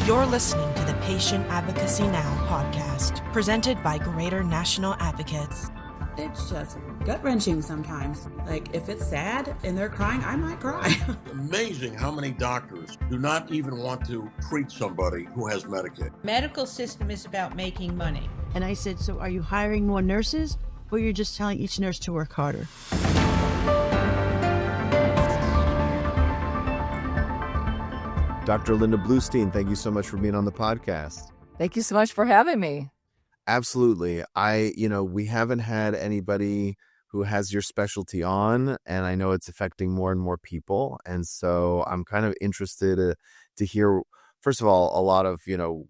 You're listening to the Patient Advocacy Now podcast, presented by Greater National Advocates. It's just gut-wrenching sometimes. Like, if it's sad and they're crying, I might cry. Amazing how many doctors do not even want to treat somebody who has Medicaid. Medical system is about making money. And I said, so are you hiring more nurses, or you're just telling each nurse to work harder? Dr. Linda Bluestein, thank you so much for being on the podcast. Thank you so much for having me. Absolutely. We haven't had anybody who has your specialty on, and I know it's affecting more and more people. And so I'm kind of interested to hear, first of all, a lot of,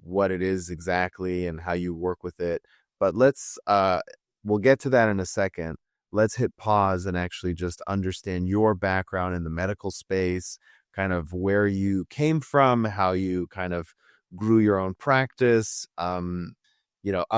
what it is exactly and how you work with it. But we'll get to that in a second. Let's hit pause and actually just understand your background in the medical space, kind of where you came from, how you kind of grew your own practice, up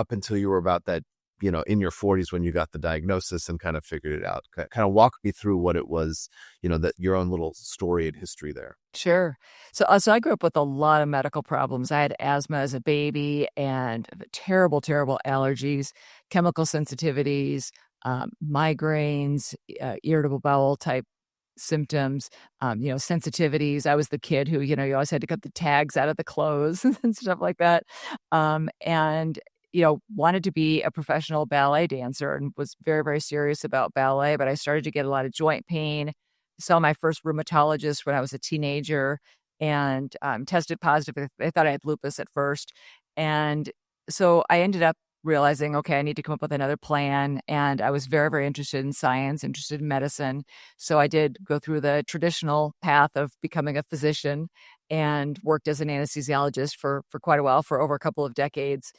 until you were about that, in your 40s when you got the diagnosis and kind of figured it out. Kind of walk me through what it was, that your own little story and history there. Sure. So I grew up with a lot of medical problems. I had asthma as a baby and terrible, terrible allergies, chemical sensitivities, migraines, irritable bowel type symptoms, sensitivities. I was the kid who, you always had to cut the tags out of the clothes and stuff like that. And wanted to be a professional ballet dancer and was very, very serious about ballet, but I started to get a lot of joint pain. Saw my first rheumatologist when I was a teenager and tested positive. I thought I had lupus at first. And so I ended up realizing, okay, I need to come up with another plan. And I was very, very interested in science, interested in medicine. So I did go through the traditional path of becoming a physician and worked as an anesthesiologist for quite a while, for over a couple of decades.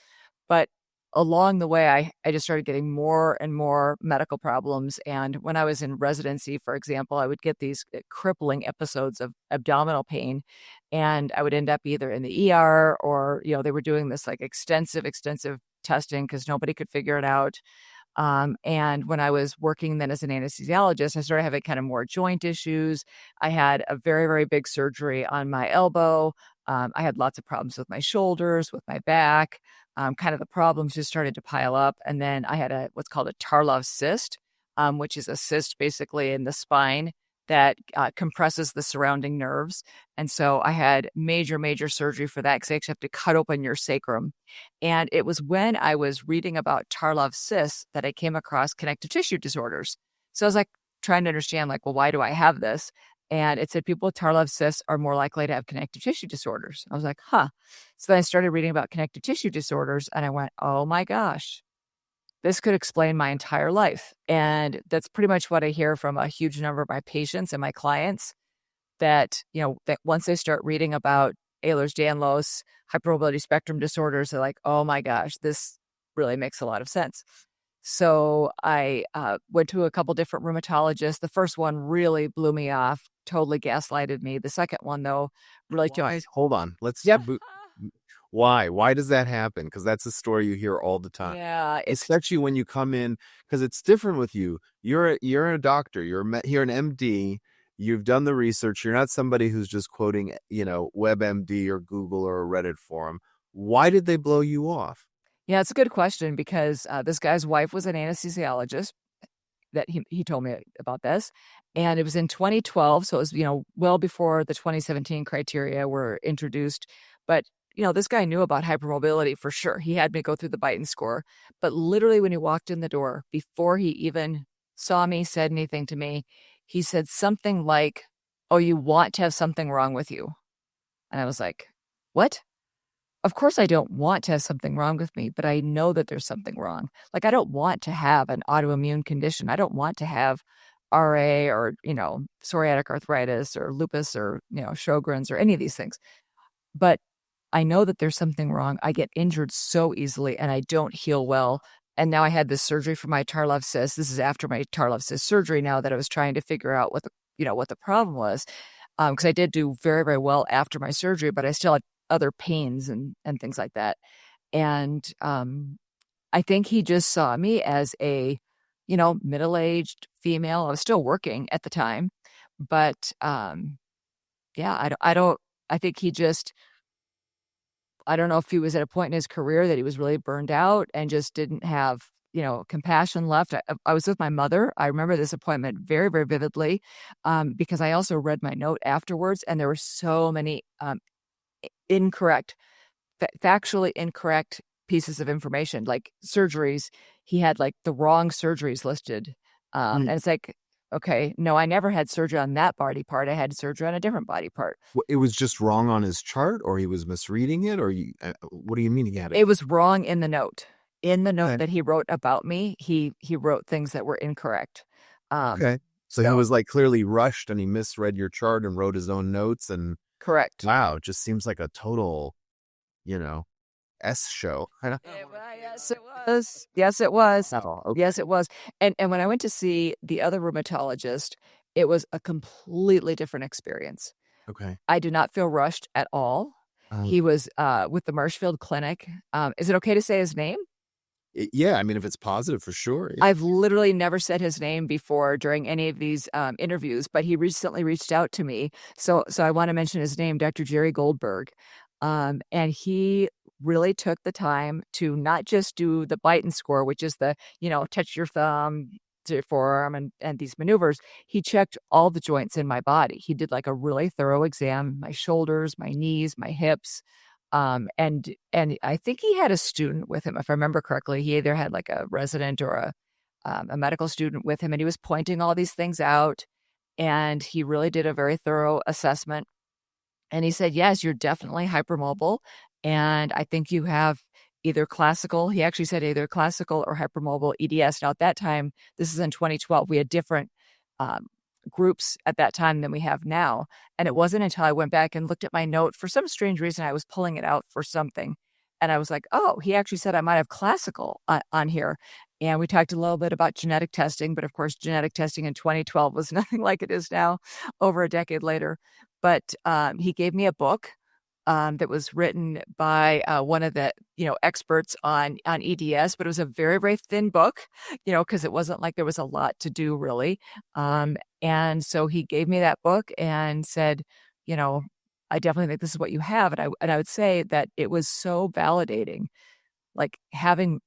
But along the way, I just started getting more and more medical problems. And when I was in residency, for example, I would get these crippling episodes of abdominal pain. And I would end up either in the ER or, they were doing this like extensive testing because nobody could figure it out. And when I was working then as an anesthesiologist, I started having kind of more joint issues. I had a very, very big surgery on my elbow. I had lots of problems with my shoulders, with my back. Kind of the problems just started to pile up. And then I had what's called a Tarlov cyst, which is a cyst basically in the spine that compresses the surrounding nerves. And so I had major, major surgery for that because they actually have to cut open your sacrum. And it was when I was reading about Tarlov cysts that I came across connective tissue disorders. So I was like trying to understand, well, why do I have this? And it said people with Tarlov cysts are more likely to have connective tissue disorders. I was like, huh. So then I started reading about connective tissue disorders and I went, oh my gosh, this could explain my entire life. And that's pretty much what I hear from a huge number of my patients and my clients that, that once they start reading about Ehlers-Danlos, hypermobility spectrum disorders, they're like, oh my gosh, this really makes a lot of sense. So I went to a couple different rheumatologists. The first one really blew me off, totally gaslighted me. The second one, though, really Hold on. Let's. Yep. Why? Why does that happen? Because that's a story you hear all the time. Yeah, especially when you come in, because it's different with you. You're a doctor. You're an MD. You've done the research. You're not somebody who's just quoting, WebMD or Google or a Reddit forum. Why did they blow you off? Yeah, it's a good question because this guy's wife was an anesthesiologist. That he told me about this, and it was in 2012, so it was well before the 2017 criteria were introduced. But this guy knew about hypermobility for sure. He had me go through the Beighton score, but literally when he walked in the door, before he even saw me, said anything to me, he said something like, "Oh, you want to have something wrong with you," and I was like, "What?" Of course, I don't want to have something wrong with me, but I know that there's something wrong. I don't want to have an autoimmune condition. I don't want to have RA or, psoriatic arthritis or lupus or, Sjogren's or any of these things. But I know that there's something wrong. I get injured so easily and I don't heal well. And now I had this surgery for my Tarlov cyst. This is after my Tarlov cyst surgery now that I was trying to figure out what the problem was. Because I did do very, very well after my surgery, but I still had other pains and things like that. And I think he just saw me as a, middle-aged female. I was still working at the time, but I think he just I don't know if he was at a point in his career that he was really burned out and just didn't have, compassion left. I was with my mother. I remember this appointment very, very vividly, because I also read my note afterwards, and there were so many incorrect, factually incorrect pieces of information, like surgeries. He had like the wrong surgeries listed. And it's like, okay, no, I never had surgery on that body part. I had surgery on a different body part. It was just wrong on his chart, or he was misreading it, or what do you mean he had it? It was wrong in the note. In the note that he wrote about me, he wrote things that were incorrect. Okay. So he was like clearly rushed, and he misread your chart and wrote his own notes. And correct. Wow, it just seems like a total, S show. Yes, it was. Yes, it was. Oh, okay. Yes, it was. And when I went to see the other rheumatologist, it was a completely different experience. Okay. I did not feel rushed at all. He was with the Marshfield Clinic. Is it okay to say his name? Yeah, I mean, if it's positive, for sure. Yeah. I've literally never said his name before during any of these interviews, but he recently reached out to me. So I want to mention his name, Dr. Jerry Goldberg. And he really took the time to not just do the Beighton score, which is the, touch your thumb to your forearm and these maneuvers. He checked all the joints in my body. He did like a really thorough exam, my shoulders, my knees, my hips. And I think he had a student with him, if I remember correctly. He either had like a resident or a medical student with him, and he was pointing all these things out. And he really did a very thorough assessment. And he said, yes, you're definitely hypermobile. And I think you have either classical, he actually said either classical or hypermobile EDS. Now, at that time, this is in 2012, we had different groups at that time than we have now. And it wasn't until I went back and looked at my note, for some strange reason, I was pulling it out for something. And I was like, oh, he actually said I might have classical on here. And we talked a little bit about genetic testing, but of course, genetic testing in 2012 was nothing like it is now, over a decade later. But he gave me a book that was written by one of the experts on EDS, but it was a very, very thin book, because it wasn't like there was a lot to do really. And so he gave me that book and said, I definitely think this is what you have. And I would say that it was so validating, like having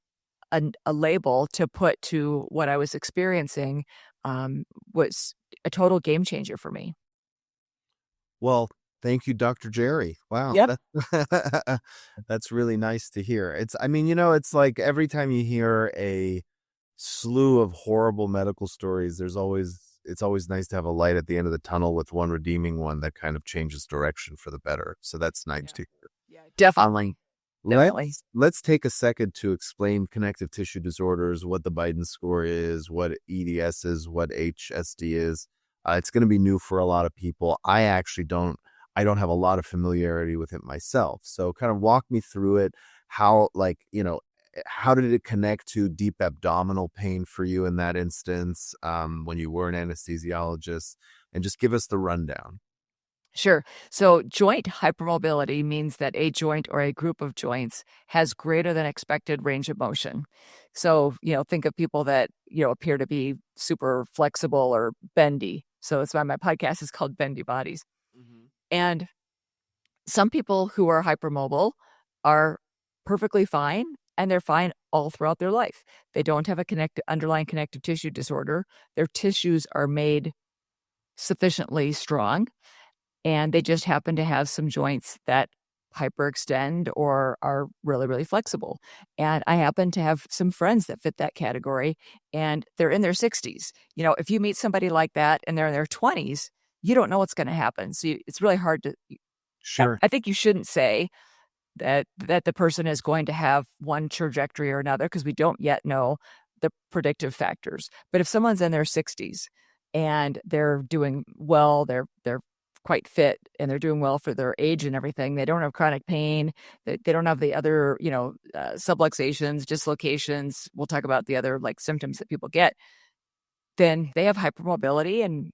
a label to put to what I was experiencing was a total game changer for me. Well, thank you, Dr. Jerry. Wow. Yep. That's really nice to hear. It's like every time you hear a slew of horrible medical stories, it's always nice to have a light at the end of the tunnel with one redeeming one that kind of changes direction for the better. So that's nice to hear. Yeah, definitely. Let's take a second to explain connective tissue disorders, what the Beighton score is, what EDS is, what HSD is. It's going to be new for a lot of people. I don't have a lot of familiarity with it myself. So kind of walk me through it. How did it connect to deep abdominal pain for you in that instance, when you were an anesthesiologist, and just give us the rundown. Sure. So joint hypermobility means that a joint or a group of joints has greater than expected range of motion. So, think of people that, appear to be super flexible or bendy. So that's why my podcast is called Bendy Bodies. Mm-hmm. And some people who are hypermobile are perfectly fine, and they're fine all throughout their life. They don't have a underlying connective tissue disorder. Their tissues are made sufficiently strong, and they just happen to have some joints that hyperextend or are really, really flexible. And I happen to have some friends that fit that category, and they're in their 60s. If you meet somebody like that and they're in their 20s, you don't know what's going to happen. So it's really hard to. Sure. I think you shouldn't say that the person is going to have one trajectory or another, because we don't yet know the predictive factors. But if someone's in their 60s and they're doing well, they're quite fit, and they're doing well for their age and everything, they don't have chronic pain, they don't have the other subluxations, dislocations, we'll talk about the other symptoms that people get, then they have hypermobility, and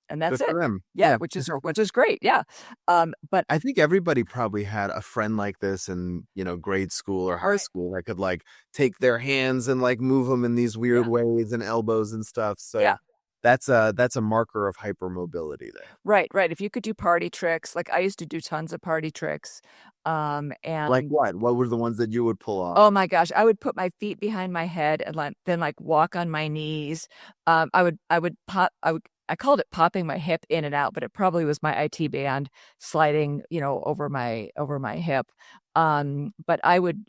that's Good it. for them. Yeah, which is great. Yeah. But I think everybody probably had a friend like this in, grade school or high school that could take their hands and move them in these weird ways and elbows and stuff. So yeah. that's a marker of hypermobility there. Right. If you could do party tricks, like I used to do tons of party tricks, and Like what? What were the ones that you would pull off? oh my gosh, I would put my feet behind my head and then walk on my knees. I called it popping my hip in and out, but it probably was my IT band sliding, over my hip. But I would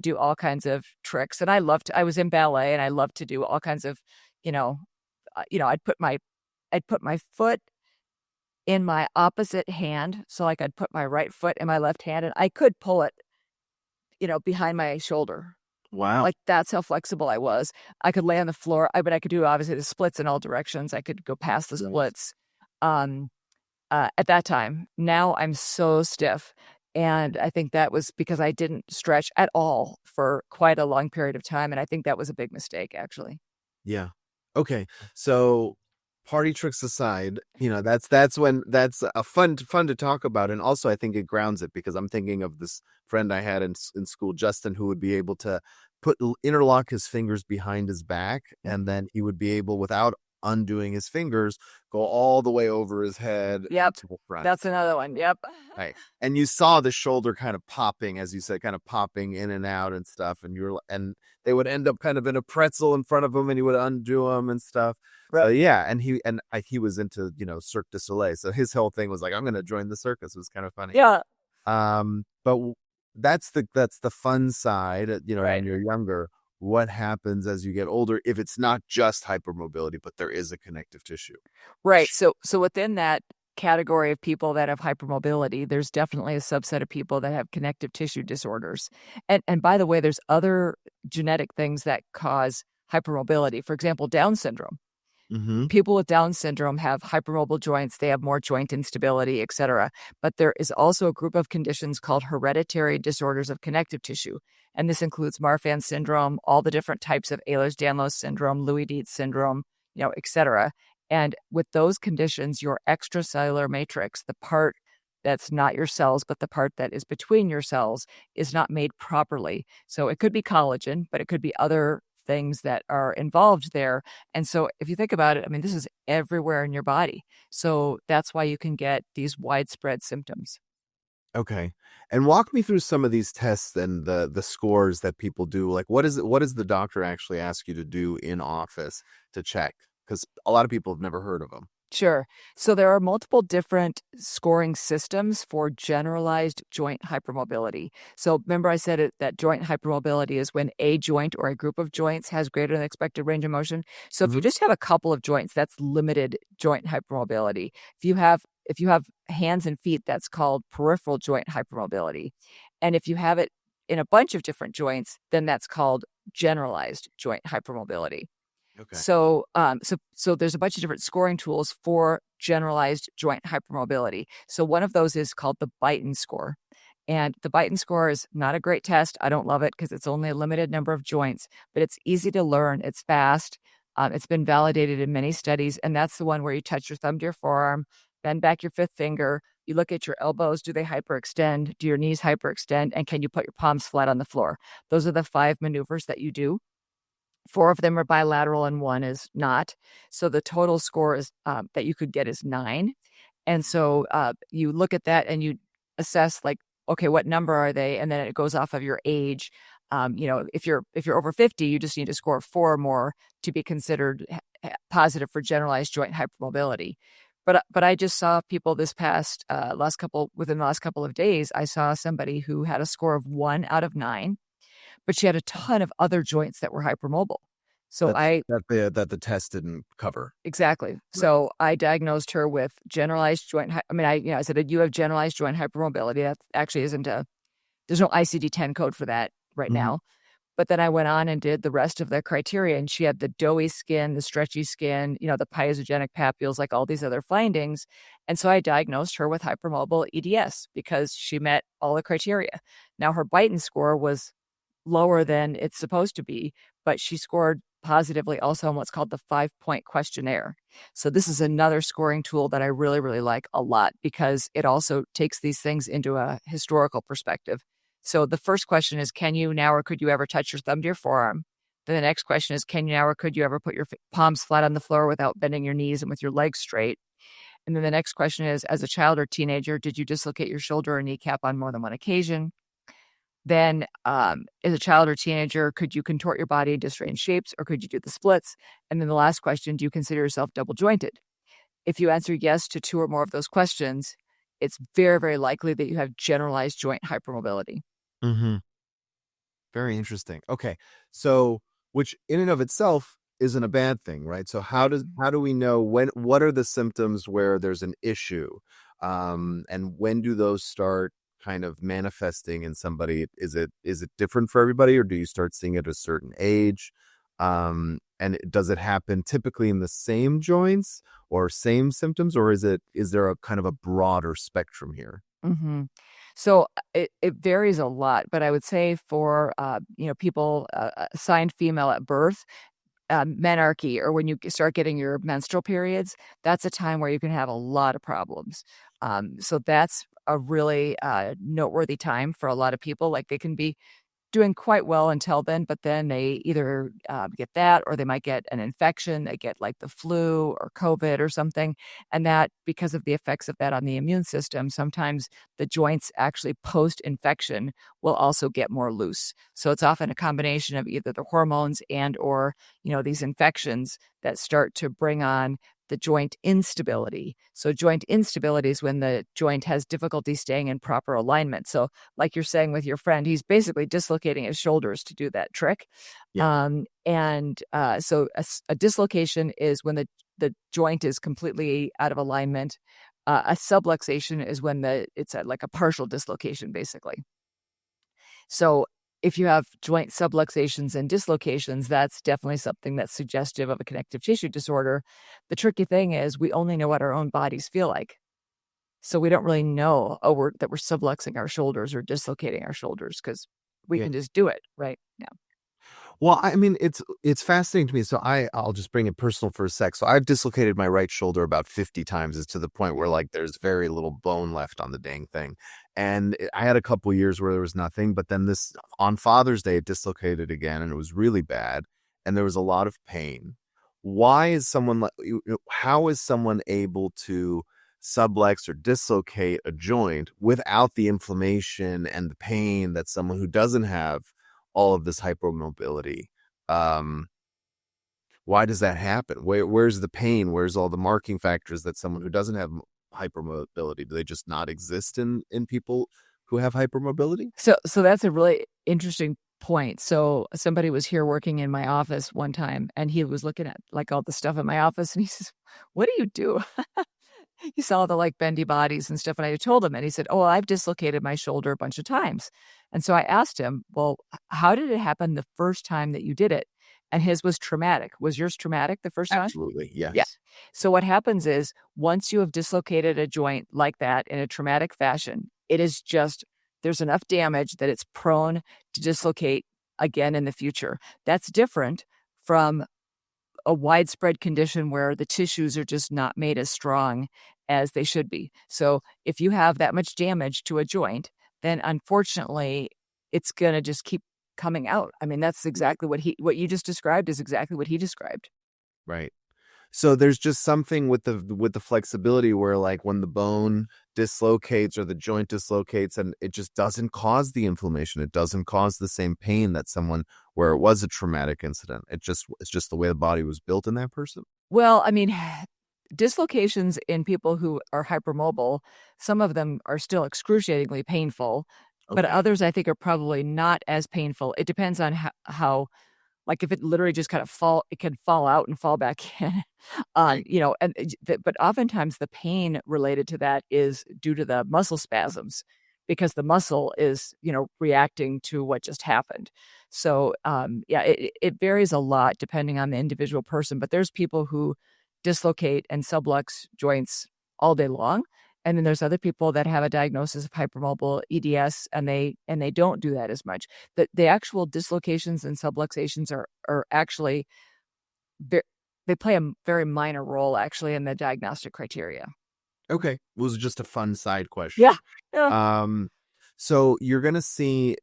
do all kinds of tricks, and I was in ballet, and I loved to do all kinds of, I'd put my foot in my opposite hand, so like I'd put my right foot in my left hand, and I could pull it, behind my shoulder. Wow. Like that's how flexible I was. I could lay on the floor. But I could do obviously the splits in all directions. I could go past the splits. At that time, now I'm so stiff. And I think that was because I didn't stretch at all for quite a long period of time. And I think that was a big mistake, actually. Yeah. Okay. So party tricks aside, that's a fun to talk about. And also I think it grounds it, because I'm thinking of this friend I had in school, Justin, who would be able to interlock his fingers behind his back, and then he would be able, without undoing his fingers, go all the way over his head. Yep. To the front. That's another one. Yep. Right. And you saw the shoulder kind of popping, as you said, kind of popping in and out and stuff. And they would end up kind of in a pretzel in front of him, and he would undo them and stuff. Right. So yeah. And he was into, Cirque du Soleil. So his whole thing was like, I'm going to join the circus. It was kind of funny. Yeah. But that's the fun side, Right. when you're younger. What happens as you get older if it's not just hypermobility, but there is a connective tissue? Right. So within that category of people that have hypermobility, there's definitely a subset of people that have connective tissue disorders. And by the way, there's other genetic things that cause hypermobility. For example, Down syndrome. Mm-hmm. People with Down syndrome have hypermobile joints. They have more joint instability, et cetera. But there is also a group of conditions called hereditary disorders of connective tissue. And this includes Marfan syndrome, all the different types of Ehlers-Danlos syndrome, Lewy-Dietz syndrome, et cetera. And with those conditions, your extracellular matrix, the part that's not your cells, but the part that is between your cells, is not made properly. So it could be collagen, but it could be other things that are involved there. And so if you think about it, this is everywhere in your body. So that's why you can get these widespread symptoms. Okay. And walk me through some of these tests and the scores that people do. Like what does the doctor actually ask you to do in office to check? Because a lot of people have never heard of them. Sure. So there are multiple different scoring systems for generalized joint hypermobility. So remember I said that joint hypermobility is when a joint or a group of joints has greater than expected range of motion. So if you just have a couple of joints, that's limited joint hypermobility. If you have hands and feet, that's called peripheral joint hypermobility. And if you have it in a bunch of different joints, then that's called generalized joint hypermobility. Okay. So there's a bunch of different scoring tools for generalized joint hypermobility. So one of those is called the Beighton score. And the Beighton score is not a great test. I don't love it because it's only a limited number of joints, but it's easy to learn. It's fast. It's been validated in many studies. And that's the one where you touch your thumb to your forearm, bend back your fifth finger. You look at your elbows. Do they hyperextend? Do your knees hyperextend? And can you put your palms flat on the floor? Those are the 5 maneuvers that you do. 4 of them are bilateral and 1 is not. So the total score is that you could get is 9. And so you look at that and you assess like, okay, what number are they? And then it goes off of your age. If you're over 50, you just need to score 4 or more to be considered positive for generalized joint hypermobility. But I just saw people this past within the last couple of days, I saw somebody who had a score of 1 out of 9. But she had a ton of other joints that were hypermobile. So that the test didn't cover. Exactly. Right. So I diagnosed her with generalized joint. I said, you have generalized joint hypermobility. That actually there's no ICD-10 code for that right now. But then I went on and did the rest of the criteria, and she had the doughy skin, the stretchy skin, the pyogenic papules, like all these other findings. And so I diagnosed her with hypermobile EDS because she met all the criteria. Now her Beighton score was lower than it's supposed to be, but she scored positively also on what's called the 5-point questionnaire. So this is another scoring tool that I really, really like a lot because it also takes these things into a historical perspective. So the first question is, can you now or could you ever touch your thumb to your forearm? Then the next question is, can you now or could you ever put your palms flat on the floor without bending your knees and with your legs straight? And then the next question is, as a child or teenager, did you dislocate your shoulder or kneecap on more than one occasion? Then, as a child or teenager, could you contort your body into strange shapes, or could you do the splits? And then the last question, do you consider yourself double jointed? If you answer yes to 2 or more of those questions, it's very, very likely that you have generalized joint hypermobility. Mm-hmm. Very interesting. Okay. So, which in and of itself isn't a bad thing, right? So how do we know what are the symptoms where there's an issue? And when do those start kind of manifesting in somebody? Is it different for everybody, or do you start seeing it at a certain age? And does it happen typically in the same joints or same symptoms, or is there a kind of a broader spectrum here? Mm-hmm. So it varies a lot, but I would say for people assigned female at birth, menarche, or when you start getting your menstrual periods, that's a time where you can have a lot of problems. So that's a really noteworthy time for a lot of people. Like they can be doing quite well until then, but then they either get that, or they might get an infection. They get like the flu or COVID or something. And that, because of the effects of that on the immune system, sometimes the joints actually post-infection will also get more loose. So it's often a combination of either the hormones and or, these infections that start to bring on the joint instability. So joint instability is when the joint has difficulty staying in proper alignment. So like you're saying with your friend, he's basically dislocating his shoulders to do that trick. Yeah. So a dislocation is when the joint is completely out of alignment. A subluxation is when it's like a partial dislocation, basically. So if you have joint subluxations and dislocations, that's definitely something that's suggestive of a connective tissue disorder. The tricky thing is we only know what our own bodies feel like. So we don't really know that we're subluxing our shoulders or dislocating our shoulders because we can just do it, right? Yeah. Well, I mean, it's fascinating to me. So I'll just bring it personal for a sec. So I've dislocated my right shoulder about 50 times. It's to the point where like there's very little bone left on the dang thing. And I had a couple years where there was nothing, but then on Father's Day, it dislocated again, and it was really bad. And there was a lot of pain. How is someone able to sublux or dislocate a joint without the inflammation and the pain that someone who doesn't have all of this hypermobility? Why does that happen? Where's the pain? Where's all the marking factors that someone who doesn't have hypermobility, do they just not exist in people who have hypermobility? So that's a really interesting point. So somebody was here working in my office one time, and he was looking at like all the stuff in my office, and he says, "What do you do?" He saw the like bendy bodies and stuff. And I told him, and he said, "Oh, well, I've dislocated my shoulder a bunch of times." And so I asked him, "Well, how did it happen the first time that you did it?" And his was traumatic. Was yours traumatic the first time? Absolutely. Yes. Yeah. So what happens is once you have dislocated a joint like that in a traumatic fashion, there's enough damage that it's prone to dislocate again in the future. That's different from a widespread condition where the tissues are just not made as strong as they should be. So if you have that much damage to a joint, then unfortunately it's going to just keep coming out. I mean, that's exactly what you just described is exactly what he described. Right. So there's just something with the flexibility where like when the bone dislocates or the joint dislocates, and it just doesn't cause the inflammation. It doesn't cause the same pain that someone where it was a traumatic incident. It's just the way the body was built in that person. Well, I mean, dislocations in people who are hypermobile, some of them are still excruciatingly painful, but others I think are probably not as painful. It depends on how like if it literally just kind of it can fall out and fall back in, but oftentimes the pain related to that is due to the muscle spasms because the muscle is, reacting to what just happened. So, it varies a lot depending on the individual person, but there's people who dislocate and sublux joints all day long. And then there's other people that have a diagnosis of hypermobile EDS, and they don't do that as much. The actual dislocations and subluxations are actually they play a very minor role actually in the diagnostic criteria. Okay, it was just a fun side question. Yeah. So you're gonna see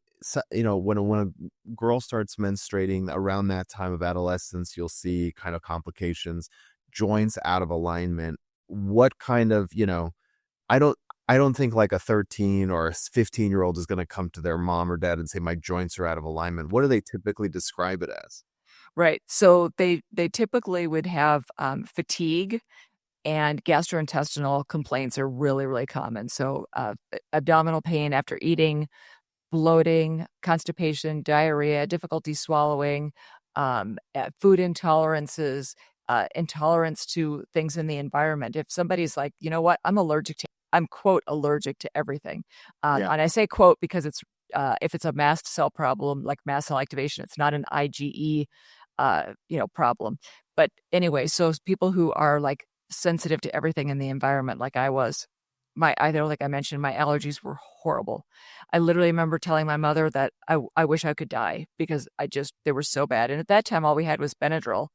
when a girl starts menstruating around that time of adolescence, you'll see kind of complications, joints out of alignment. What kind of, I don't think like a 13 or a 15-year-old is going to come to their mom or dad and say, my joints are out of alignment. What do they typically describe it as? Right. So they typically would have fatigue, and gastrointestinal complaints are really, really common. So abdominal pain after eating, bloating, constipation, diarrhea, difficulty swallowing, food intolerances, intolerance to things in the environment. If somebody's like, you know what, I'm quote allergic to everything. And I say quote because it's if it's a mast cell problem, like mast cell activation, it's not an IgE problem. But anyway, so people who are like sensitive to everything in the environment, like I was, like I mentioned, my allergies were horrible. I literally remember telling my mother that I wish I could die because they were so bad. And at that time, all we had was Benadryl,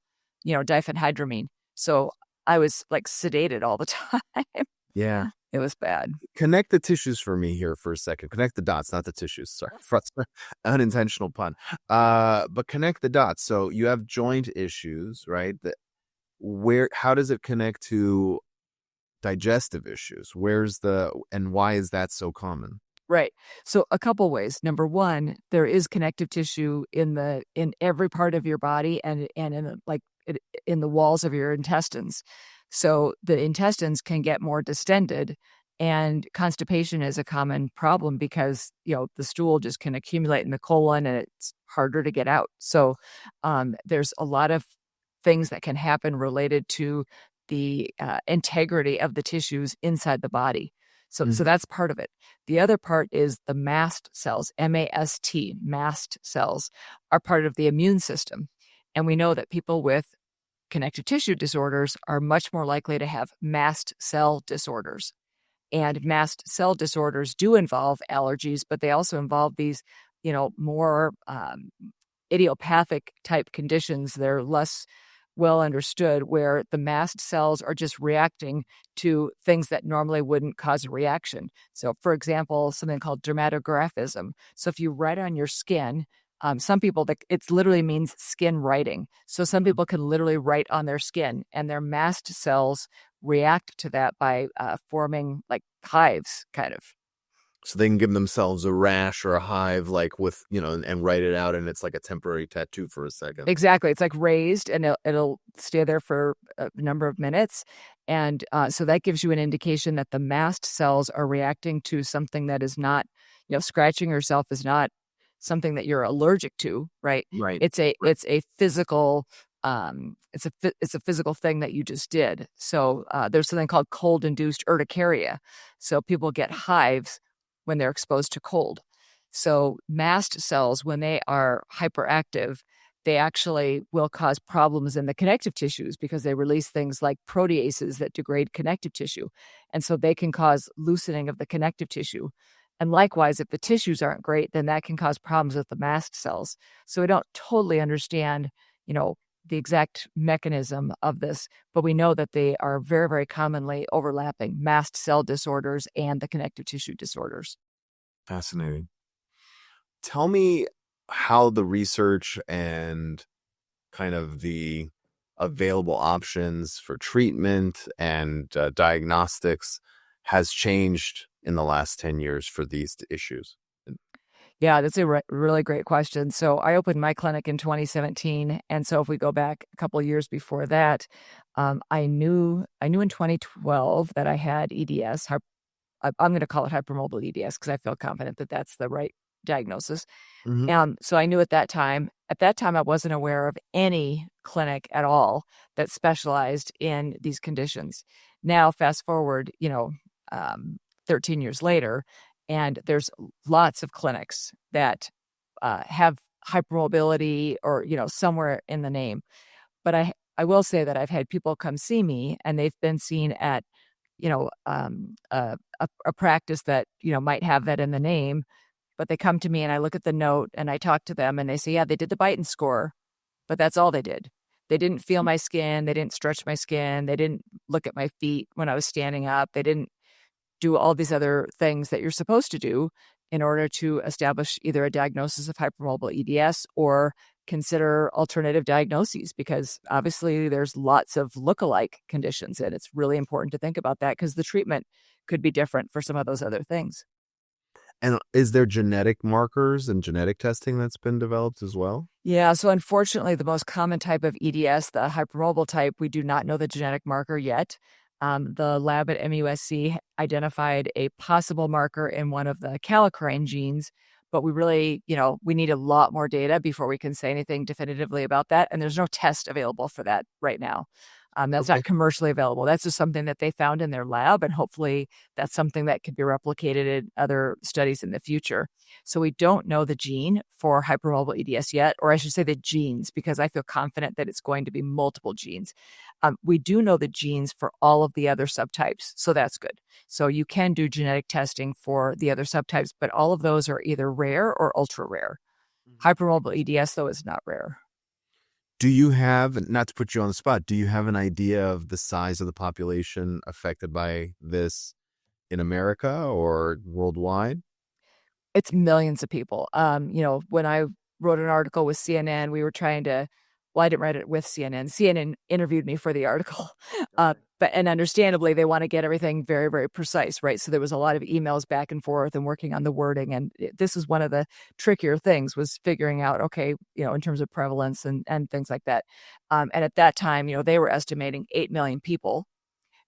diphenhydramine. So I was like sedated all the time. Yeah. It was bad. Connect the tissues for me here for a second. Connect the dots, not the tissues. Sorry, unintentional pun. But connect the dots. So you have joint issues, right? How does it connect to digestive issues? And why is that so common? Right. So a couple ways. Number one, there is connective tissue in every part of your body and in the walls of your intestines. So the intestines can get more distended, and constipation is a common problem because, the stool just can accumulate in the colon and it's harder to get out. So there's a lot of things that can happen related to the integrity of the tissues inside the body. So that's part of it. The other part is the mast cells, M-A-S-T, mast cells, are part of the immune system. And we know that people with connective tissue disorders are much more likely to have mast cell disorders. And mast cell disorders do involve allergies, but they also involve these, more idiopathic type conditions. They're less well understood, where the mast cells are just reacting to things that normally wouldn't cause a reaction. So, for example, something called dermatographism. So if you write on your skin, some people, it literally means skin writing. So some people can literally write on their skin, and their mast cells react to that by forming like hives, kind of. So they can give themselves a rash or a hive, like with, and write it out, and it's like a temporary tattoo for a second. Exactly. It's like raised, and it'll stay there for a number of minutes. And so that gives you an indication that the mast cells are reacting to something that is not, scratching yourself is not something that you're allergic to, right? Right. It's a physical it's a physical thing that you just did. So there's something called cold-induced urticaria. So people get hives when they're exposed to cold. So mast cells, when they are hyperactive, they actually will cause problems in the connective tissues because they release things like proteases that degrade connective tissue. And so they can cause loosening of the connective tissue. And likewise, if the tissues aren't great, then that can cause problems with the mast cells. So we don't totally understand, the exact mechanism of this, but we know that they are very, very commonly overlapping, mast cell disorders and the connective tissue disorders. Fascinating. Tell me how the research and kind of the available options for treatment and diagnostics has changed in the last 10 years for these issues. Yeah, that's a really great question. So I opened my clinic in 2017. And so if we go back a couple of years before that, I knew in 2012 that I had EDS. I'm going to call it hypermobile EDS because I feel confident that that's the right diagnosis. So I knew at that time. At that time, I wasn't aware of any clinic at all that specialized in these conditions. Now, fast forward, 13 years later, and there's lots of clinics that have hypermobility or, somewhere in the name. But I will say that I've had people come see me and they've been seen at, a practice that, might have that in the name. But they come to me and I look at the note and I talk to them and they say, yeah, they did the Beighton score, but that's all they did. They didn't feel my skin. They didn't stretch my skin. They didn't look at my feet when I was standing up. They didn't do all these other things that you're supposed to do in order to establish either a diagnosis of hypermobile EDS or consider alternative diagnoses, because obviously there's lots of lookalike conditions, and it's really important to think about that because the treatment could be different for some of those other things. And is there genetic markers and genetic testing that's been developed as well? Yeah, so unfortunately, the most common type of EDS, the hypermobile type, we do not know the genetic marker yet. The lab at MUSC identified a possible marker in one of the kallikrein genes, but we really, we need a lot more data before we can say anything definitively about that. And there's no test available for that right now. That's Okay. not commercially available. That's just something that they found in their lab, and hopefully that's something that could be replicated in other studies in the future. So we don't know the gene for hypermobile EDS yet, or I should say the genes, because I feel confident that it's going to be multiple genes. We do know the genes for all of the other subtypes, so that's good. So you can do genetic testing for the other subtypes, but all of those are either rare or ultra rare. Hypermobile EDS, though, is not rare. Do you have, not to put you on the spot, do you have an idea of the size of the population affected by this in America or worldwide? It's millions of people. When I wrote an article with CNN, we were trying to, well, I didn't write it with CNN. CNN interviewed me for the article. And understandably, they want to get everything very, very precise, right? So there was a lot of emails back and forth and working on the wording. And this is one of the trickier things, was figuring out, okay, in terms of prevalence and things like that. And at that time, they were estimating 8 million people.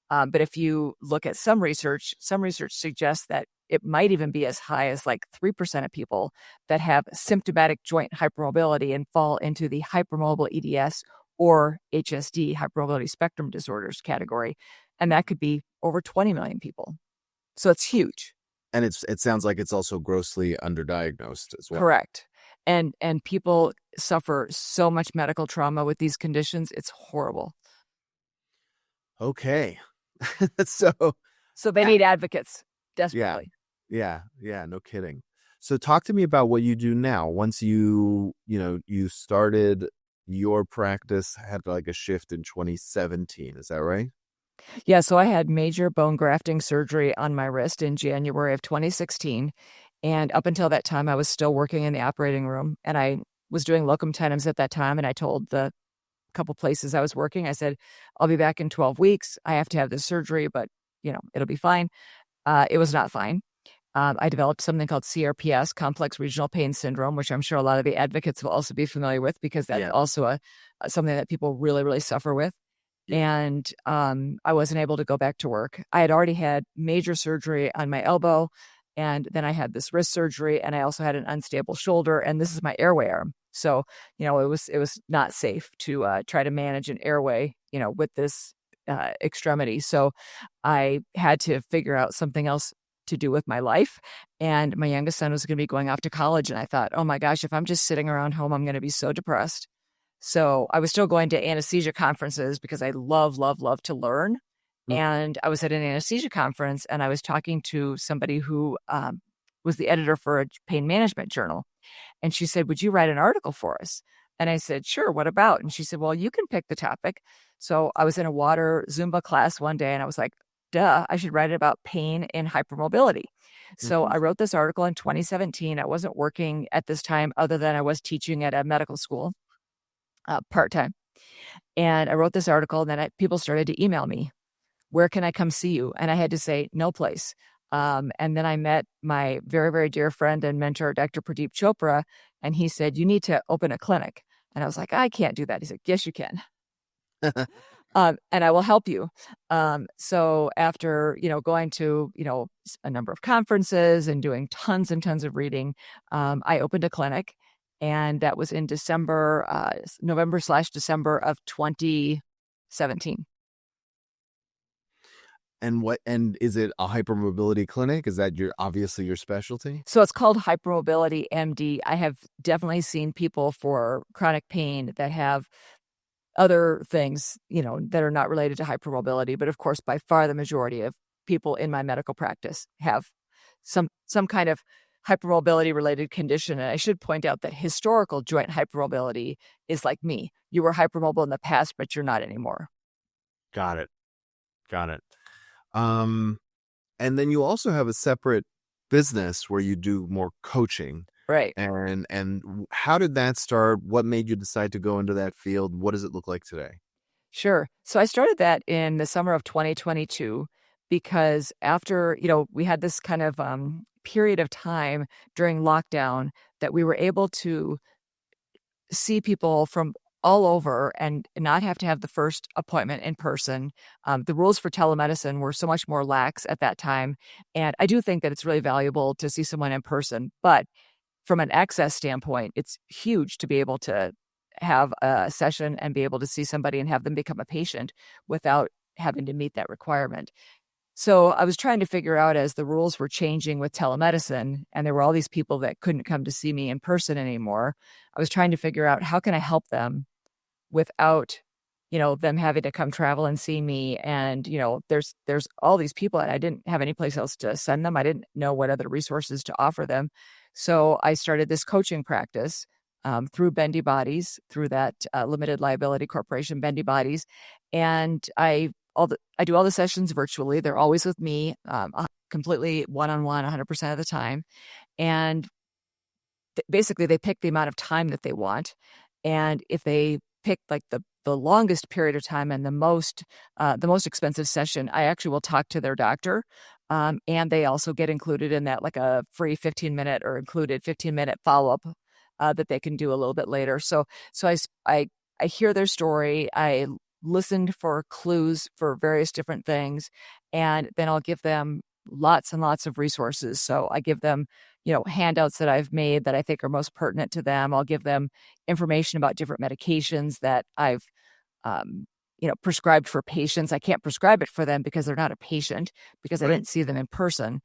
But if you look at some research suggests that it might even be as high as like 3% of people that have symptomatic joint hypermobility and fall into the hypermobile EDS or HSD, hypermobility spectrum disorders category. And that could be over 20 million people. So it's huge. And it sounds like it's also grossly underdiagnosed as well. Correct. And people suffer so much medical trauma with these conditions. It's horrible. Okay. So they need advocates desperately. Yeah, no kidding. So talk to me about what you do now. Once you started your practice, had like a shift in 2017, is that right? Yeah, so I had major bone grafting surgery on my wrist in January of 2016. And up until that time, I was still working in the operating room, and I was doing locum tenens at that time. And I told the couple places I was working, I said, I'll be back in 12 weeks. I have to have this surgery, but it'll be fine. It was not fine. I developed something called CRPS, complex regional pain syndrome, which I'm sure a lot of the advocates will also be familiar with, because that's also something that people really, really suffer with. And I wasn't able to go back to work. I had already had major surgery on my elbow, and then I had this wrist surgery, and I also had an unstable shoulder, and this is my airway arm. So, it was not safe to try to manage an airway, with this extremity. So I had to figure out something else to do with my life. And my youngest son was going to be going off to college. And I thought, oh my gosh, if I'm just sitting around home, I'm going to be so depressed. So I was still going to anesthesia conferences because I love to learn. And I was at an anesthesia conference, and I was talking to somebody who was the editor for a pain management journal. And she said, would you write an article for us? And I said, sure, what about? And she said, well, you can pick the topic. So I was in a water Zumba class one day, and I was like, duh, I should write it about pain in hypermobility. So I wrote this article in 2017. I wasn't working at this time, other than I was teaching at a medical school part-time. And I wrote this article, and then people started to email me, where can I come see you? And I had to say, no place. And then I met my very, very dear friend and mentor, Dr. Pradeep Chopra, and he said, you need to open a clinic. And I was like, I can't do that. He said, yes, you can. And I will help you. So after, going to, a number of conferences and doing tons and tons of reading, I opened a clinic, and that was in November/December of 2017. And is it a hypermobility clinic? Is that obviously your specialty? So it's called Hypermobility MD. I have definitely seen people for chronic pain that have other things, that are not related to hypermobility. But of course, by far the majority of people in my medical practice have some kind of hypermobility related condition. And I should point out that historical joint hypermobility is like me. You were hypermobile in the past, but you're not anymore. Got it. And then you also have a separate business where you do more coaching. Right. And how did that start? What made you decide to go into that field? What does it look like today? Sure. So I started that in the summer of 2022 because after, we had this kind of period of time during lockdown that we were able to see people from all over and not have to have the first appointment in person. The rules for telemedicine were so much more lax at that time. And I do think that it's really valuable to see someone in person. But from an access standpoint, it's huge to be able to have a session and be able to see somebody and have them become a patient without having to meet that requirement. So I was trying to figure out, as the rules were changing with telemedicine and there were all these people that couldn't come to see me in person anymore, I was trying to figure out how can I help them without, them having to come travel and see me. And, there's all these people and I didn't have any place else to send them. I didn't know what other resources to offer them. So I started this coaching practice through Bendy Bodies, through that limited liability corporation, Bendy Bodies. And I do all the sessions virtually. They're always with me, completely one-on-one, 100% of the time. And basically they pick the amount of time that they want. And if they pick like the longest period of time and the most expensive session, I actually will talk to their doctor. And they also get included in that, like a free 15-minute or included 15-minute follow-up that they can do a little bit later. So I hear their story. I listened for clues for various different things, and then I'll give them lots and lots of resources. So I give them, handouts that I've made that I think are most pertinent to them. I'll give them information about different medications that I've, prescribed for patients. I can't prescribe it for them because they're not a patient, because I didn't see them in person.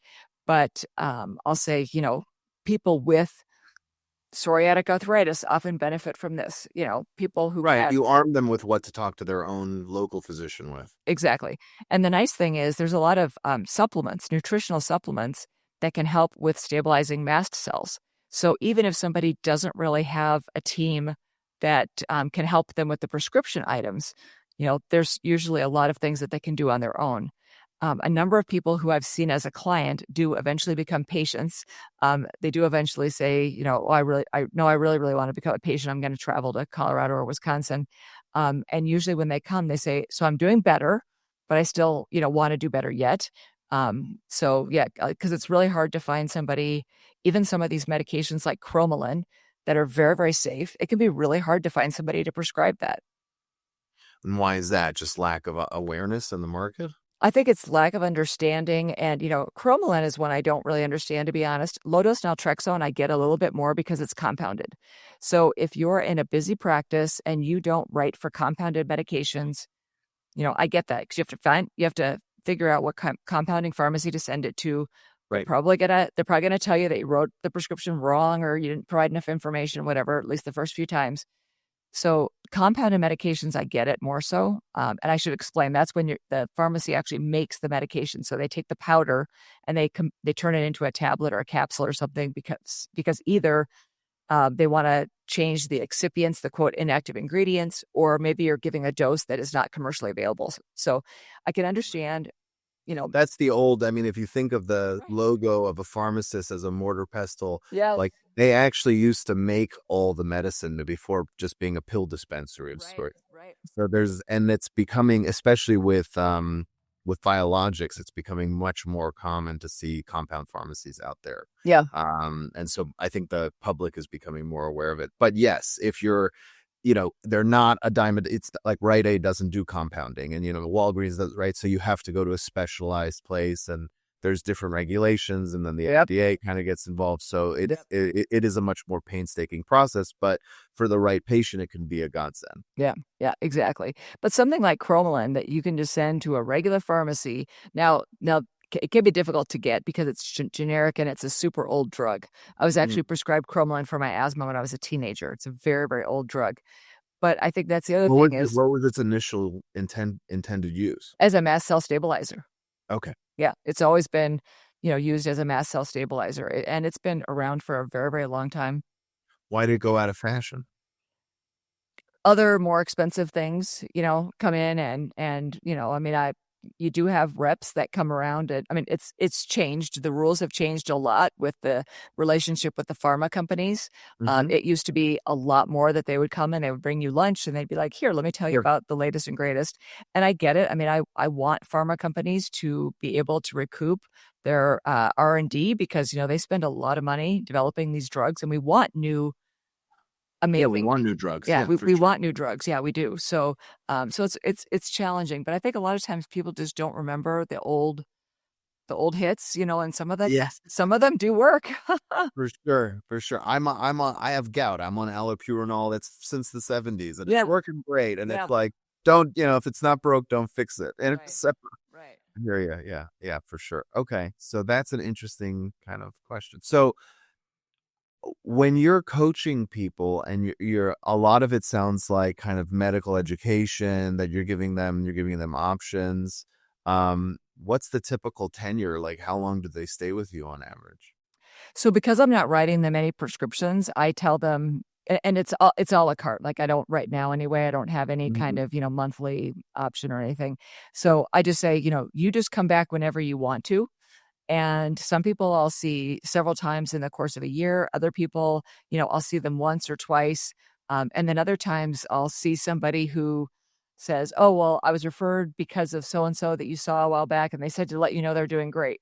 But I'll say, people with psoriatic arthritis often benefit from this. People who You arm them with what to talk to their own local physician with. Exactly. And the nice thing is there's a lot of supplements, nutritional supplements that can help with stabilizing mast cells. So even if somebody doesn't really have a team that can help them with the prescription items, there's usually a lot of things that they can do on their own. A number of people who I've seen as a client do eventually become patients. They do eventually say, I really want to become a patient. I'm going to travel to Colorado or Wisconsin. And usually when they come, they say, so I'm doing better, but I still, want to do better yet. Because it's really hard to find somebody, even some of these medications like cromolyn that are very, very safe. It can be really hard to find somebody to prescribe that. And why is that? Just lack of awareness in the market? I think it's lack of understanding. And, cromolyn is one I don't really understand, to be honest. Low-dose naltrexone, I get a little bit more because it's compounded. So if you're in a busy practice and you don't write for compounded medications, I get that, because you have to figure out what compounding pharmacy to send it to. Right. They're probably gonna tell you that you wrote the prescription wrong or you didn't provide enough information, whatever, at least the first few times. So compounded medications, I get it more so. And I should explain, that's when the pharmacy actually makes the medication. So they take the powder and they turn it into a tablet or a capsule or something because either they want to change the excipients, the quote inactive ingredients, or maybe you're giving a dose that is not commercially available. So I can understand. That's the old, if you think of the logo of a pharmacist as a mortar pestle, like they actually used to make all the medicine before just being a pill dispensary of sorts. Right. So it's becoming, especially with biologics, it's becoming much more common to see compound pharmacies out there. Yeah. And so I think the public is becoming more aware of it. But yes, if you're, they're not a diamond. It's like Rite Aid doesn't do compounding, and Walgreens does, right? So you have to go to a specialized place, and there's different regulations, and then the FDA kind of gets involved. So it is a much more painstaking process, but for the right patient, it can be a godsend. Yeah, exactly. But something like cromolyn that you can just send to a regular pharmacy now. It can be difficult to get because it's generic and it's a super old drug. I was actually prescribed cromolyn for my asthma when I was a teenager. It's a very, very old drug. But I think that's the other thing is... What was its initial intended use? As a mast cell stabilizer. Okay. Yeah, it's always been, used as a mast cell stabilizer. And it's been around for a very, very long time. Why did it go out of fashion? Other more expensive things, come in and you do have reps that come around. I mean, it's changed. The rules have changed a lot with the relationship with the pharma companies. It used to be a lot more that they would come and they would bring you lunch and they'd be like, here, let me tell you about the latest and greatest. And I get it. I mean, I want pharma companies to be able to recoup their R&D because, they spend a lot of money developing these drugs and we want new amazing. Yeah, we want new drugs. Yeah, we want new drugs. Yeah, we do. So it's challenging, but I think a lot of times people just don't remember the old hits, and some of them do work. For sure. I have gout. I'm on allopurinol. That's since the 70s, and it's working great. And it's like, don't, if it's not broke, don't fix it. And it's separate. Right. I hear you. Yeah, for sure. Okay, so that's an interesting kind of question. So when you're coaching people and you're a lot of it sounds like kind of medical education that you're giving them options. What's the typical tenure? Like, how long do they stay with you on average? So because I'm not writing them any prescriptions, I tell them, and it's a la carte. Like I don't right now anyway. I don't have any kind of, monthly option or anything. So I just say, you just come back whenever you want to. And some people I'll see several times in the course of a year. Other people, I'll see them once or twice. And then other times I'll see somebody who says, oh, well, I was referred because of so-and-so that you saw a while back. And they said to let you know they're doing great.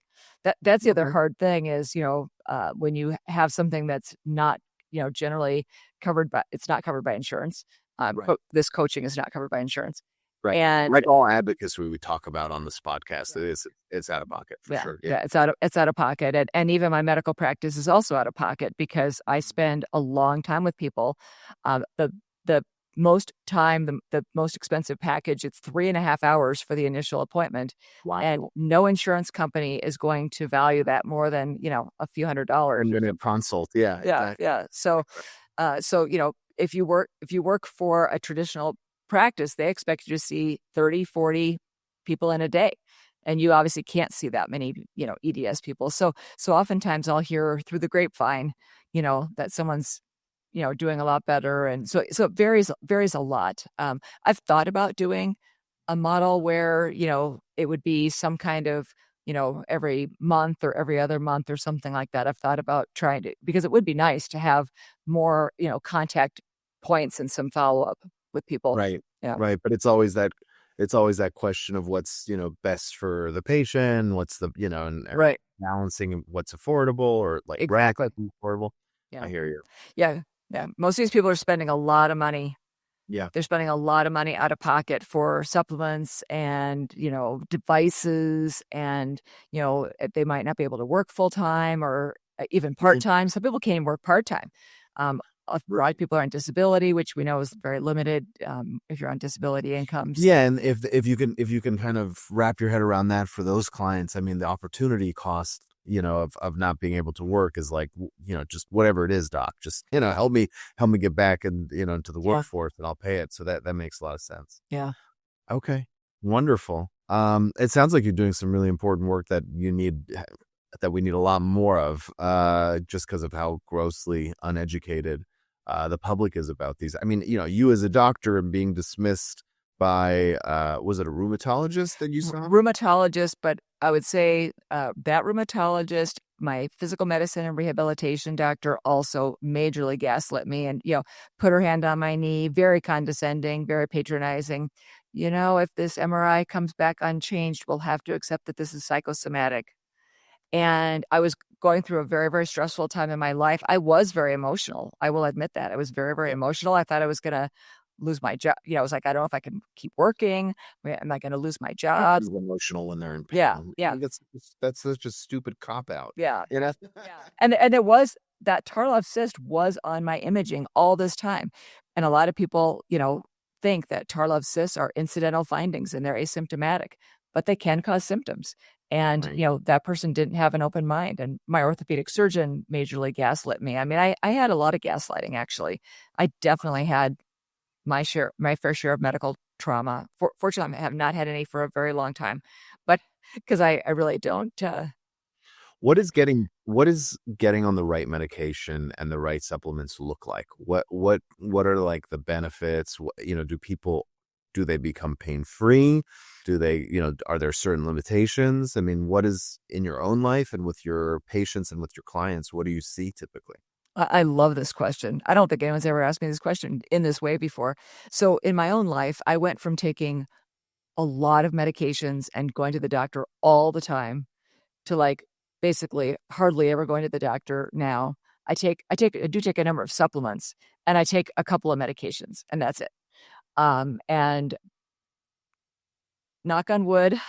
That's the other hard thing is, when you have something that's not, generally it's not covered by insurance. This coaching is not covered by insurance. Right. And like all advocacy we talk about on this podcast, it's out of pocket for sure. Yeah, it's out of pocket. And even my medical practice is also out of pocket because I spend a long time with people. The most time, the most expensive package, it's 3.5 hours for the initial appointment. Wow. And no insurance company is going to value that more than, a few $100s. I'm going to consult. Yeah. Exactly. Yeah. So, if you work for a traditional practice, they expect you to see 30, 40 people in a day. And you obviously can't see that many, EDS people. So oftentimes I'll hear through the grapevine, that someone's, doing a lot better. And so it varies a lot. I've thought about doing a model where, it would be some kind of, every month or every other month or something like that. I've thought about trying to, because it would be nice to have more, contact points and some follow-up with people. Right. Yeah. Right. But it's always that question of what's, best for the patient, what's the, and right. balancing what's affordable or like exactly affordable. Yeah. I hear you. Yeah. Yeah. Most of these people are spending a lot of money. Yeah. They're spending a lot of money out of pocket for supplements and, devices and, they might not be able to work full time or even part time. Some people can't even work part time. A lot of people are on disability, which we know is very limited if you're on disability incomes. Yeah, and if you can kind of wrap your head around that for those clients, I mean, the opportunity cost, of not being able to work is like, just whatever it is, doc, just help me get back and into the workforce, and I'll pay it. So that makes a lot of sense. Yeah. Okay. Wonderful. It sounds like you're doing some really important work that we need a lot more of, just because of how grossly uneducated the public is about these. I mean, you as a doctor and being dismissed by, was it a rheumatologist that you saw? Rheumatologist, but I would say that rheumatologist, my physical medicine and rehabilitation doctor also majorly gaslit me and, put her hand on my knee, very condescending, very patronizing. If this MRI comes back unchanged, we'll have to accept that this is psychosomatic. And I was going through a very, very stressful time in my life. I was very emotional. I will admit that. I was very, very emotional. I thought I was going to lose my job. I was like, I don't know if I can keep working. Am I going to lose my job? Emotional when they're in pain. Yeah. That's such a stupid cop out. Yeah. And there was that Tarlov cyst was on my imaging all this time. And a lot of people, think that Tarlov cysts are incidental findings and they're asymptomatic, but they can cause symptoms. And, right. That person didn't have an open mind. And my orthopedic surgeon majorly gaslit me. I mean, I had a lot of gaslighting, actually. I definitely had my fair share of medical trauma. Fortunately, I have not had any for a very long time, but because I really don't. What is getting on the right medication and the right supplements look like? What are like the benefits? do they become pain-free? Do they, are there certain limitations? I mean, what is in your own life and with your patients and with your clients, what do you see typically? I love this question. I don't think anyone's ever asked me this question in this way before. So in my own life, I went from taking a lot of medications and going to the doctor all the time to like basically hardly ever going to the doctor now. I do take a number of supplements and I take a couple of medications and that's it. And knock on wood,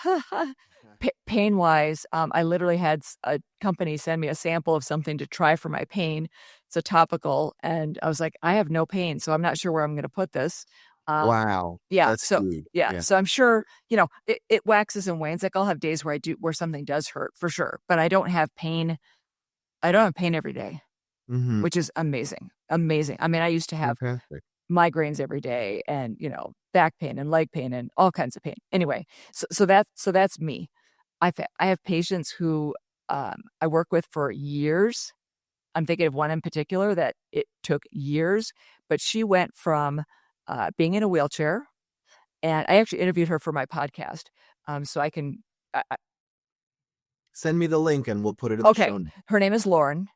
pain wise, I literally had a company send me a sample of something to try for my pain. It's a topical. And I was like, I have no pain, so I'm not sure where I'm going to put this. Wow. Yeah. That's So, huge. yeah. So I'm sure, it waxes and wanes. Like I'll have days where something does hurt for sure, but I don't have pain. I don't have pain every day, which is amazing. Amazing. I mean, I used to have migraines every day and, back pain and leg pain and all kinds of pain. Anyway, so that's me. I have patients who I work with for years. I'm thinking of one in particular that it took years, but she went from being in a wheelchair, and I actually interviewed her for my podcast. So I can send me the link and we'll put it in the show notes. Her name is Lauren,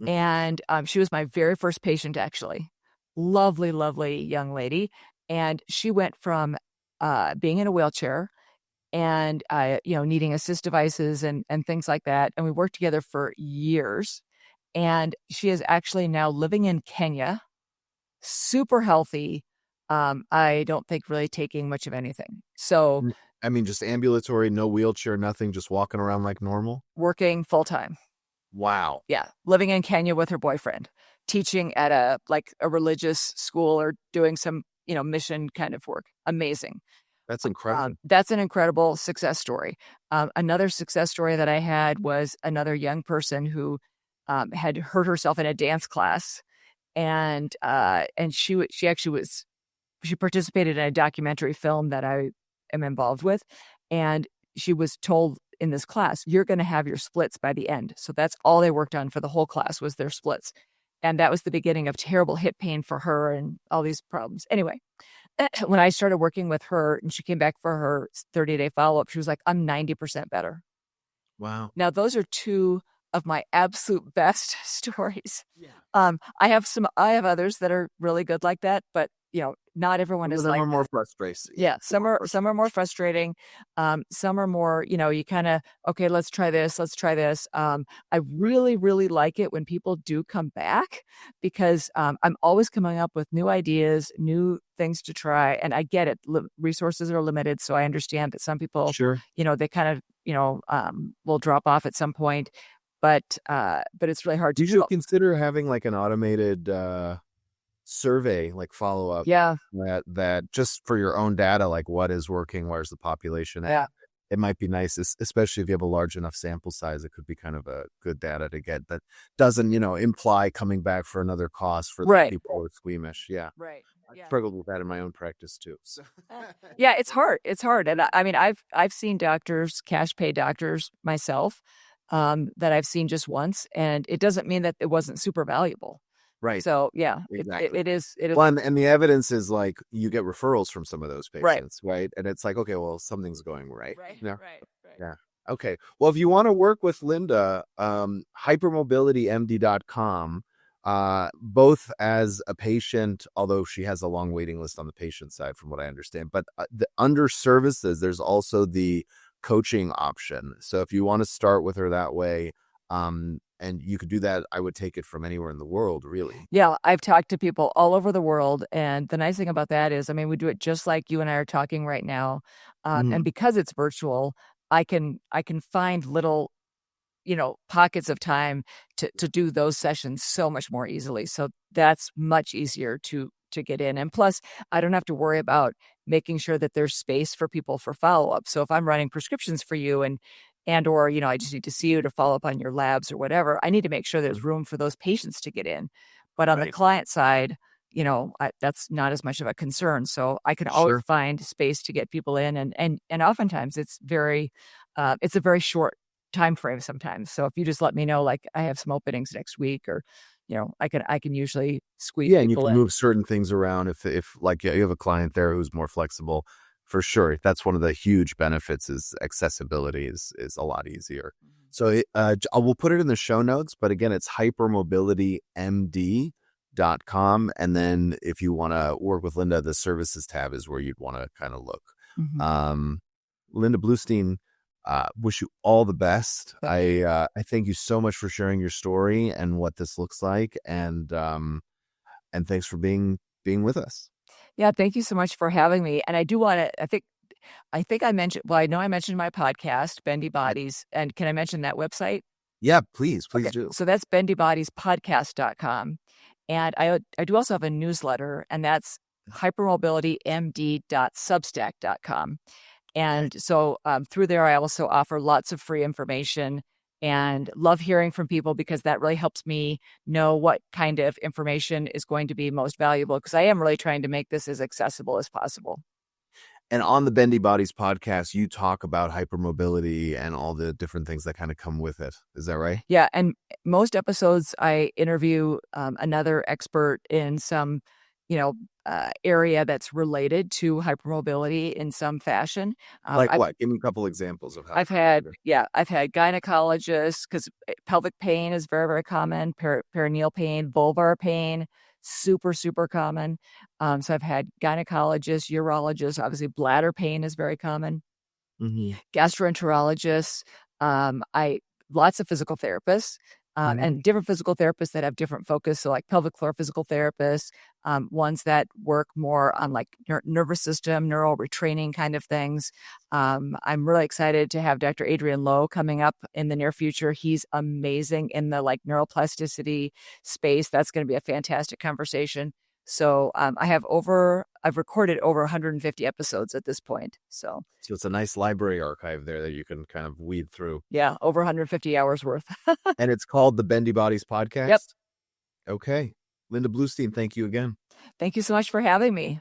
and she was my very first patient, actually. Lovely, lovely young lady. And she went from being in a wheelchair and needing assist devices and things like that. And we worked together for years. And she is actually now living in Kenya, super healthy. I don't think really taking much of anything. So, I mean, just ambulatory, no wheelchair, nothing, just walking around like normal? Working full time. Wow. Yeah. Living in Kenya with her boyfriend, teaching at a religious school or doing some, mission kind of work. Amazing. That's incredible. That's an incredible success story. Another success story that I had was another young person who had hurt herself in a dance class, and she participated in a documentary film that I am involved with, and she was told in this class, you're going to have your splits by the end. So that's all they worked on for the whole class was their splits. And that was the beginning of terrible hip pain for her and all these problems. Anyway, when I started working with her and she came back for her 30-day follow-up, she was like, I'm 90% better. Wow. Now, those are two of my absolute best stories. Yeah. I have others that are really good like that, but not everyone is like some are more frustrating. Yeah, some are more frustrating. Some are more, you kind of, okay, let's try this. I really, really like it when people do come back because I'm always coming up with new ideas, new things to try. And I get it. Resources are limited. So I understand that some people, they kind of, will drop off at some point. But it's really hard to do. You consider having like an automated survey, like follow up, that just for your own data, like what is working, where's the population at? It might be nice, especially if you have a large enough sample size. It could be kind of a good data to get that doesn't imply coming back for another cost for the people who are squeamish. I struggled with that in my own practice too, so. It's hard. And I mean, I've seen doctors, cash pay doctors myself, that I've seen just once, and it doesn't mean that it wasn't super valuable. Right. So exactly. it is. Well, and the evidence is like you get referrals from some of those patients, right? And it's like, okay, well, something's going right. Right. Yeah. Okay. Well, if you want to work with Linda, hypermobilitymd.com, both as a patient, although she has a long waiting list on the patient side, from what I understand, but under services, there's also the coaching option. So if you want to start with her that way, and you could do that, I would take it from anywhere in the world, really. Yeah, I've talked to people all over the world. And the nice thing about that is, I mean, we do it just like you and I are talking right now. And because it's virtual, I can find little, pockets of time to do those sessions so much more easily. So that's much easier to get in. And plus, I don't have to worry about making sure that there's space for people for follow-up. So if I'm running prescriptions for you and or, I just need to see you to follow up on your labs or whatever, I need to make sure there's room for those patients to get in. But on the client side, that's not as much of a concern. So I can always find space to get people in. And oftentimes it's a very short time frame sometimes. So if you just let me know, like I have some openings next week or, I can usually squeeze Yeah, and you people can in. move certain things around if like you have a client there who's more flexible. For sure, that's one of the huge benefits is accessibility is a lot easier. So we'll put it in the show notes, but again, it's hypermobilitymd.com. And then if you want to work with Linda, the services tab is where you'd want to kind of look. Linda Bluestein, wish you all the best. I thank you so much for sharing your story and what this looks like. And thanks for being with us. Yeah, thank you so much for having me. And I do want to, I think I mentioned, well, I know I mentioned my podcast, Bendy Bodies. And can I mention that website? Yeah, please Okay. do. So that's bendybodiespodcast.com. And I do also have a newsletter, and that's hypermobilitymd.substack.com. And so through there, I also offer lots of free information and love hearing from people because that really helps me know what kind of information is going to be most valuable, because I am really trying to make this as accessible as possible. And on the Bendy Bodies podcast, you talk about hypermobility and all the different things that kind of come with it. Is that right? Yeah. And most episodes, I interview another expert in some, area that's related to hypermobility in some fashion. Like what? Give me a couple examples of how. I've had gynecologists, because pelvic pain is very, very common, perineal pain, vulvar pain, super, super common. So I've had gynecologists, urologists, obviously bladder pain is very common. Gastroenterologists, lots of physical therapists, and different physical therapists that have different focus. So like pelvic floor physical therapists, ones that work more on like nervous system, neural retraining kind of things. I'm really excited to have Dr. Adrian Lowe coming up in the near future. He's amazing in the like neuroplasticity space. That's going to be a fantastic conversation. So I've recorded over 150 episodes at this point. So it's a nice library archive there that you can kind of weed through. Yeah, over 150 hours worth. And it's called the Bendy Bodies podcast? Yep. Okay. Linda Bluestein, thank you again. Thank you so much for having me.